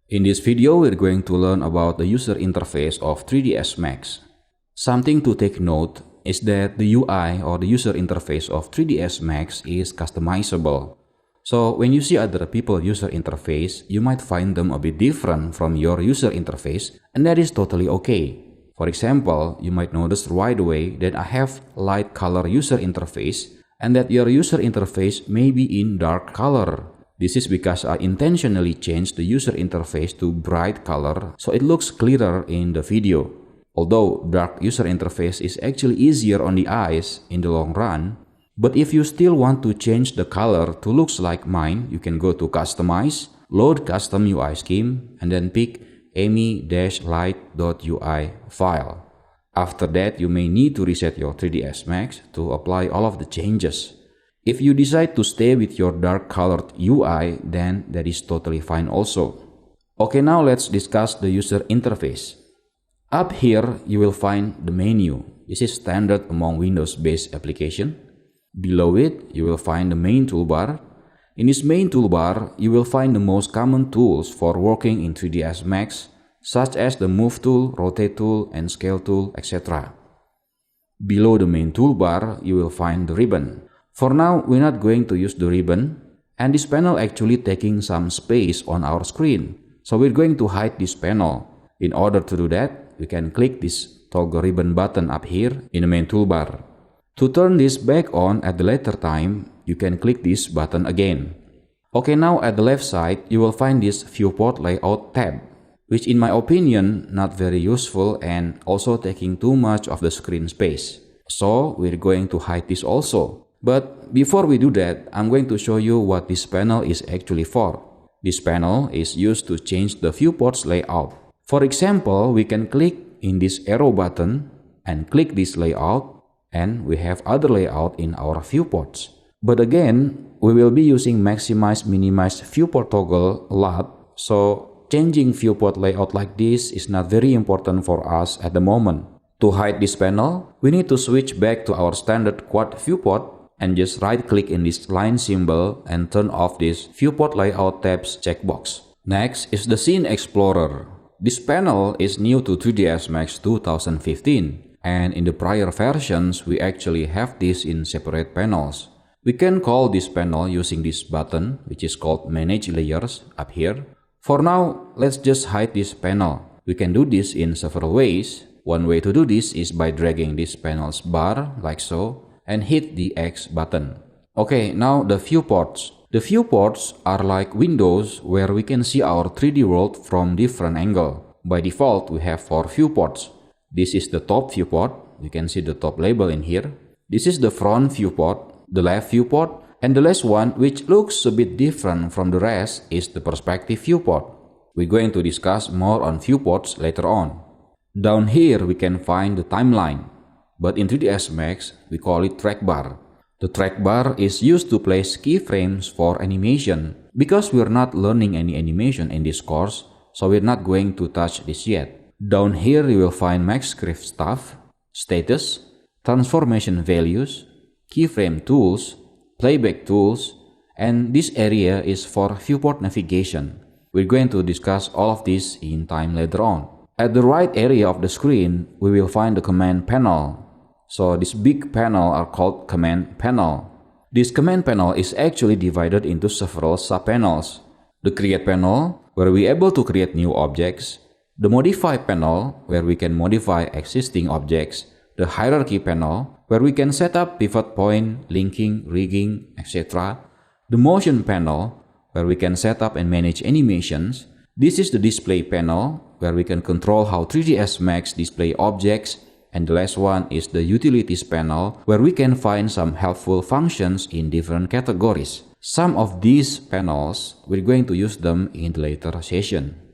In this video, we're going to learn about the user interface of 3ds Max. Something to take note is that the UI or the user interface of 3ds Max is customizable. So when you see other people's user interface, you might find them a bit different from your user interface, and that is totally okay. For example, you might notice right away that I have light color user interface and that your user interface may be in dark color. This is because I intentionally changed the user interface to bright color so it looks clearer in the video. Although dark user interface is actually easier on the eyes in the long run, but if you still want to change the color to looks like mine, you can go to Customize, load custom UI scheme, and then pick ami-light.ui file. After that, you may need to reset your 3ds Max to apply all of the changes. If you decide to stay with your dark colored UI, then that is totally fine also. Okay, now let's discuss the user interface. Up here, you will find the menu. This is standard among Windows-based application. Below it, you will find the main toolbar. In this main toolbar, you will find the most common tools for working in 3ds Max, such as the Move tool, Rotate tool, and Scale tool, etc. Below the main toolbar, you will find the ribbon. For now, we're not going to use the ribbon, and this panel actually taking some space on our screen. So we're going to hide this panel. In order to do that, we can click this toggle ribbon button up here in the main toolbar. To turn this back on at the later time, you can click this button again. Okay, now at the left side, you will find this viewport layout tab, which in my opinion, not very useful and also taking too much of the screen space. So we're going to hide this also. But before we do that, I'm going to show you what this panel is actually for. This panel is used to change the viewport's layout. For example, we can click in this arrow button and click this layout, and we have other layout in our viewports. But again, we will be using maximize minimize viewport toggle a lot, so changing viewport layout like this is not very important for us at the moment. To hide this panel, we need to switch back to our standard quad viewport and just right-click in this line symbol and turn off this Viewport Layout tabs checkbox. Next is the Scene Explorer. This panel is new to 3ds Max 2015, and in the prior versions, we actually have this in separate panels. We can call this panel using this button, which is called Manage Layers up here. For now, let's just hide this panel. We can do this in several ways. One way to do this is by dragging this panel's bar, like so, and hit the X button. Okay, now the viewports. The viewports are like windows where we can see our 3D world from different angle. By default, we have 4 viewports. This is the top viewport. You can see the top label in here. This is the front viewport, the left viewport, and the last one, which looks a bit different from the rest, is the perspective viewport. We're going to discuss more on viewports later on. Down here, we can find the timeline. But in 3ds Max, we call it track bar. The track bar is used to place keyframes for animation. Because we're not learning any animation in this course, so we're not going to touch this yet. Down here, you will find MaxScript stuff, status, transformation values, keyframe tools, playback tools, and this area is for viewport navigation. We're going to discuss all of this in time later on. At the right area of the screen, we will find the command panel. So this big panel are called command panel. This command panel is actually divided into several sub-panels. The create panel, where we're able to create new objects. The modify panel, where we can modify existing objects. The hierarchy panel, where we can set up pivot point, linking, rigging, etc. The motion panel, where we can set up and manage animations. This is the display panel, where we can control how 3ds Max display objects. And the last one is the utilities panel, where we can find some helpful functions in different categories. Some of these panels, we're going to use them in the later session.